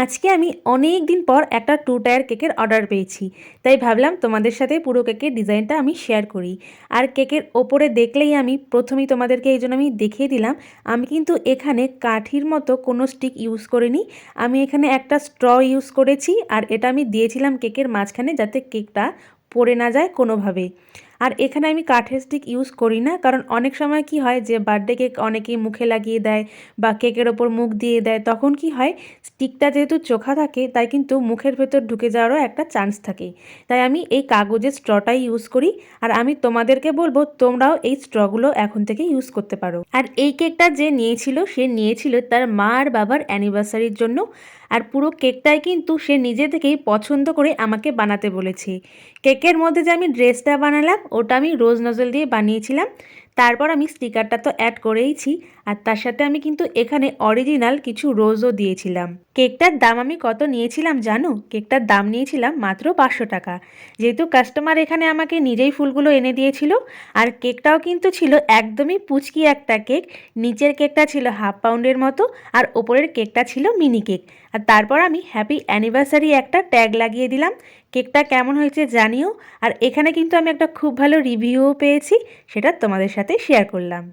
আজকে আমি অনেক দিন পর একটা 2 টায়ার কেকের অর্ডার পেয়েছি, তাই ভাবলাম তোমাদের সাথে পুরো কেকের ডিজাইনটা আমি শেয়ার করি। আর কেকের ওপরে দেখলেই আমি প্রথমেই তোমাদেরকে এই জন্য আমি দেখিয়ে দিলাম, আমি কিন্তু এখানে কাঠির মতো কোনো স্টিক ইউজ করিনি। আমি এখানে একটা স্ট্র ইউজ করেছি, আর এটা আমি দিয়েছিলাম কেকের মাঝখানে যাতে কেকটা পড়ে না যায় কোনোভাবে। আর এখানে আমি কাঠের স্টিক ইউজ করি না, কারণ অনেক সময় কি হয় যে বার্থডে কেক অনেকেই মুখে লাগিয়ে দেয় বা কেকের ওপর মুখ দিয়ে দেয়, তখন কি হয় স্টিকটা যেহেতু চোখা থাকে তাই কিন্তু মুখের ভেতর ঢুকে যাওয়ারও একটা চান্স থাকে। তাই আমি এই কাগজের স্ট্রটাই ইউজ করি, আর আমি তোমাদেরকে বলবো তোমরাও এই স্ট্রগুলো এখন থেকে ইউজ করতে পারো। আর এই কেকটা যে নিয়েছিল সে নিয়েছিল তার মা আর বাবার অ্যানিভার্সারির জন্য, আর পুরো কেকটাই কিন্তু সে নিজে থেকেই পছন্দ করে আমাকে বানাতে বলেছে। কেকের মধ্যে যে আমি ড্রেসটা বানালাম ওটা আমি রোজ নজল দিয়ে বানিয়েছিলাম। তারপর আমি স্টিকারটা তো অ্যাড করেইছি, আর তার সাথে আমি কিন্তু এখানে অরিজিনাল কিছু রোজও দিয়েছিলাম। কেকটার দাম আমি কত নিয়েছিলাম জানো? কেকটার দাম নিয়েছিলাম মাত্র 500 টাকা। যেহেতু কাস্টমার এখানে আমাকে নিজেই ফুলগুলো এনে দিয়েছিল, আর কেকটাও কিন্তু ছিল একদমই পুচকি একটা কেক। নিচের কেকটা ছিল 1/2 পাউন্ডের মতো, আর ওপরের কেকটা ছিল মিনি কেক। আর তারপর আমি হ্যাপি অ্যানিভার্সারি একটা ট্যাগ লাগিয়ে দিলাম। কেকটা কেমন হয়েছে জানিও। আর এখানে কিন্তু আমি একটা খুব ভালো রিভিউও পেয়েছি, সেটা তোমাদের সাথে শেয়ার করলাম।